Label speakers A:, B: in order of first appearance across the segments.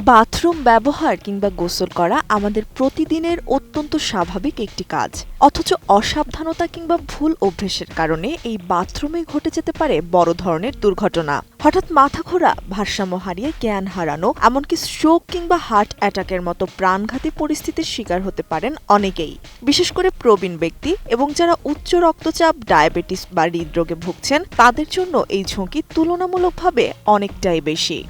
A: Bathroom ব্যবহার কিংবা গোসল করা আমাদের প্রতিদিনের অত্যন্ত স্বাভাবিক একটি কাজ। অথচ অসাবধানতা কিংবা ভুল অভ্যেসের কারণে এই বাথরুমে ঘটে যেতে পারে বড় ধরনের দুর্ঘটনা। হঠাৎ মাথা ঘোরা, ভারসাম্য হারিয়ে জ্ঞান হারানো, এমনকি স্ট্রোক কিংবা হার্ট অ্যাটাকের মতো প্রাণঘাতী পরিস্থিতির শিকার হতে পারেন অনেকেই। বিশেষ করে প্রবীণ ব্যক্তি এবং যারা উচ্চ রক্তচাপ, ডায়াবেটিস বা হৃদরোগে ভুগছেন তাদের জন্য এই ঝুঁকি তুলনামূলকভাবে অনেকটাই বেশি।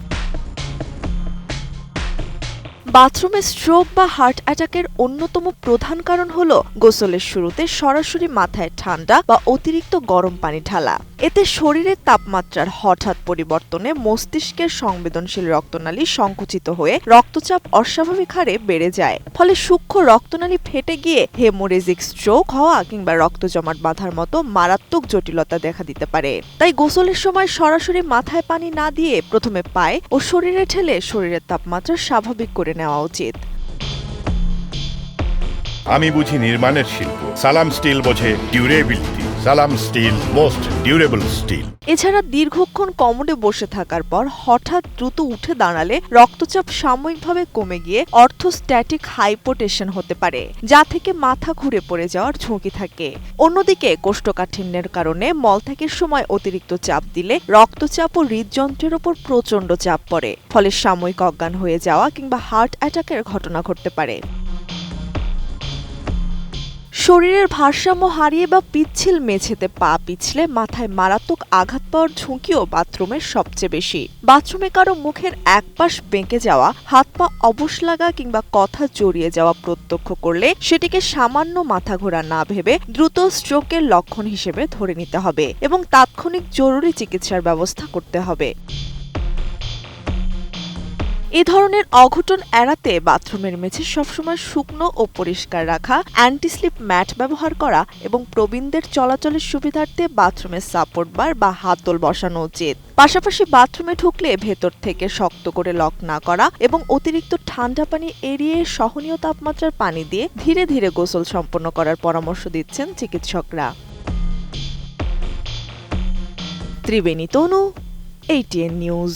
A: বাথরুমে স্ট্রোক বা হার্ট অ্যাটাকের অন্যতম প্রধান কারণ হল গোসলের শুরুতে সরাসরি মাথায় ঠান্ডা বা অতিরিক্ত গরম পানি ঢালা। এতে শরীরের তাপমাত্রার হঠাৎ পরিবর্তনে মস্তিষ্কের সংবেদনশীল রক্তনালী সংকুচিত হয়ে রক্তচাপ অস্বাভাবিক হারে বেড়ে যায়। ফলে সূক্ষ্ম রক্তনালী ফেটে গিয়ে হেমোরেজিক স্ট্রোক হওয়া কিংবা রক্ত জমাট বাঁধার মতো মারাত্মক জটিলতা দেখা দিতে পারে। তাই গোসলের সময় সরাসরি মাথায় পানি না দিয়ে প্রথমে পায়ে ও শরীরে ঢেলে শরীরের তাপমাত্রা স্বাভাবিক করে নেওয়া উচিত।
B: আমি বুঝি নির্মাণের শিল্প, সালাম স্টিল বোঝে ডিউরেবিলিটি। সালাম স্টিল, মোস্ট ডিউরেবল স্টিল।
A: এছাড়া দীর্ঘক্ষণ কমোডে বসে থাকার পর হঠাৎ দ্রুত উঠে দাঁড়ালে রক্তচাপ সাময়িকভাবে কমে গিয়ে অর্থোস্ট্যাটিক হাইপোটেনশন হতে পারে, যা থেকে মাথা ঘুরে পড়ে যাওয়ার ঝুঁকি থাকে। অন্যদিকে কোষ্ঠকাঠিন্যের কারণে মলত্যাগের সময় অতিরিক্ত চাপ দিলে রক্তচাপ ও হৃদযন্ত্রের ওপর প্রচণ্ড চাপ পড়ে, ফলে সাময়িক অজ্ঞান হয়ে যাওয়া কিংবা হার্ট অ্যাটাকের ঘটনা ঘটতে পারে। শরীরের ভারসাম্য হারিয়ে বা পিচ্ছিল মেঝেতে পা পিছলে মাথায় মারাত্মক আঘাত পাওয়ার ঝুঁকিও বাথরুমের সবচেয়ে বেশি। বাথরুমে কারো মুখের একপাশ বেঁকে যাওয়া, হাত পা অবশ লাগা কিংবা কথা জড়িয়ে যাওয়া প্রত্যক্ষ করলে সেটিকে সামান্য মাথা ঘোরা না ভেবে দ্রুত স্ট্রোকের লক্ষণ হিসেবে ধরে নিতে হবে এবং তাৎক্ষণিক জরুরি চিকিৎসার ব্যবস্থা করতে হবে। এ ধরনের অঘটন এড়াতে বাথরুমের মেঝে সবসময় শুকনো ও পরিষ্কার রাখা, অ্যান্টিস্লিপ ম্যাট ব্যবহার করা এবং প্রবীণদের চলাচলের সুবিধার্থে বাথরুমে সাপোর্ট বার বা হাতল বসানো উচিত। পাশাপাশি বাথরুমে ঢুকলে ভেতর থেকে শক্ত করে লক না করা এবং অতিরিক্ত ঠান্ডা পানি এড়িয়ে সহনীয় তাপমাত্রার পানি দিয়ে ধীরে ধীরে গোসল সম্পন্ন করার পরামর্শ দিচ্ছেন চিকিৎসকরা। ত্রিবেণী তনু, ATN নিউজ।